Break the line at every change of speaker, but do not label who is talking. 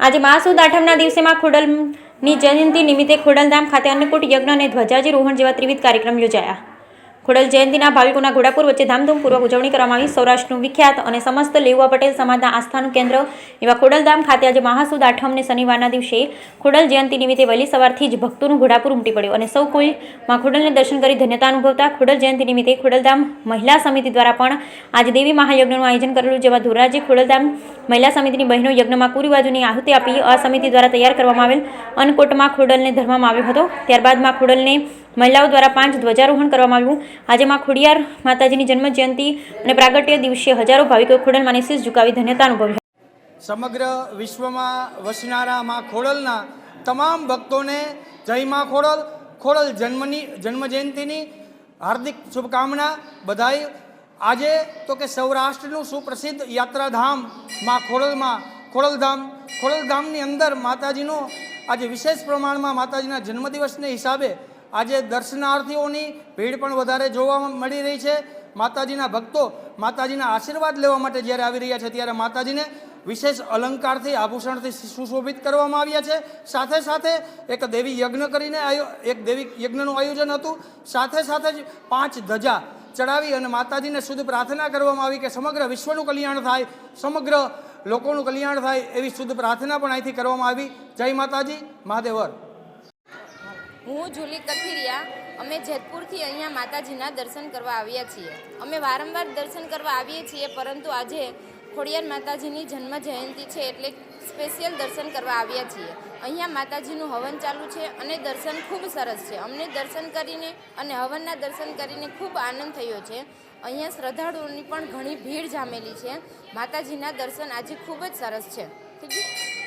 આજે મહાસુદ આઠમના દિવસે માં ખોડલની જયંતિ નિમિત્તે ખોડલધામ ખાતે અન્નકૂટ યજ્ઞ અને ધ્વજાજીરોહણ જેવા ત્રિવિધ કાર્યક્રમ યોજાયા. ખોડલ જયંતિના ભાવિકોના ઘોડાપુર વચ્ચે ધામધૂમપૂર્વક ઉજવણી કરવામાં આવી. સૌરાષ્ટ્રનું વિખ્યાત અને સમસ્ત લેઉવા પટેલ સમાજના આસ્થાનું કેન્દ્ર એવા ખોડલધામ ખાતે આજે મહાસુદ આઠમને શનિવારના દિવસે ખોડલ જયંતિ નિમિત્તે વહેલી સવારથી જ ભક્તોનું ઘોડાપુર ઉમટી પડ્યું અને સૌ કોઈ માં ખોડલને દર્શન કરી ધન્યતા અનુભવતા. ખોડલ જયંતિ નિમિત્તે ખોડલધામ મહિલા સમિતિ દ્વારા પણ આજે દેવી મહાયજ્ઞનું આયોજન કરેલું, જેમાં ધોરાજી ખોડલધામ મહિલા સમિતિની બહેનો યજ્ઞમાં કુરી બાજુની આહુતિ આપી આ સમિતિ દ્વારા તૈયાર કરવામાં આવેલ અન્નકૂટમાં ખોડલને ધરવામાં આવ્યો હતો. ત્યારબાદ માં ખોડલને મહિલાઓ દ્વારા 5 ધ્વજારોહણ કરવામાં આવ્યું. આજે માં ખોડિયાર માતાજીની જન્મ જયંતિ અને પ્રાગટ્ય દિવસે હજારો ભાવિકોએ ખોડલમાંને શીશ ઝુકાવી ધન્યતા અનુભવી.
સમગ્ર વિશ્વમાં વસનારા માં ખોડલના તમામ ભક્તોને જય માં ખોડલ. ખોડલ જન્મ જયંતિની હાર્દિક શુભકામના. બધાઈ આજે તો કે સૌરાષ્ટ્રનું સુપ્રસિદ્ધ યાત્રાધામ માં ખોડલધામની અંદર માતાજીનો આજે વિશેષ પ્રમાણમાં માતાજીના જન્મદિવસને હિસાબે આજે દર્શનાર્થીઓની ભીડ પણ વધારે જોવા મળી રહી છે. માતાજીના ભક્તો માતાજીના આશીર્વાદ લેવા માટે જ્યારે આવી રહ્યા છે ત્યારે માતાજીને વિશેષ અલંકારથી આભૂષણથી સુશોભિત કરવામાં આવ્યા છે. સાથે સાથે એક દેવી યજ્ઞ કરીને દેવી યજ્ઞનું આયોજન હતું. સાથે સાથે જ 5 ધજા ચડાવી અને માતાજીને શુદ્ધ પ્રાર્થના કરવામાં આવી કે સમગ્ર વિશ્વનું કલ્યાણ થાય, સમગ્ર લોકોનું કલ્યાણ થાય એવી શુદ્ધ પ્રાર્થના પણ અહીંથી કરવામાં આવી. જય માતાજી, મહાદેવર.
હું જુલી કથિરિયા. અમે જેતપુરથી અહીંયા માતાજીના દર્શન કરવા આવ્યા છીએ. અમે વારંવાર દર્શન કરવા આવીએ છીએ, પરંતુ આજે ખોડિયાર માતાજીની જન્મ જયંતિ છે એટલે સ્પેશિયલ દર્શન કરવા આવ્યા છીએ. અહીંયા માતાજીનું હવન ચાલુ છે અને દર્શન ખૂબ સરસ છે. અમને દર્શન કરીને અને હવનના દર્શન કરીને ખૂબ આનંદ થયો છે. અહીંયા શ્રદ્ધાળુઓની પણ ઘણી ભીડ જામેલી છે. માતાજીના દર્શન આજે ખૂબ જ સરસ છે. ઠીક છે.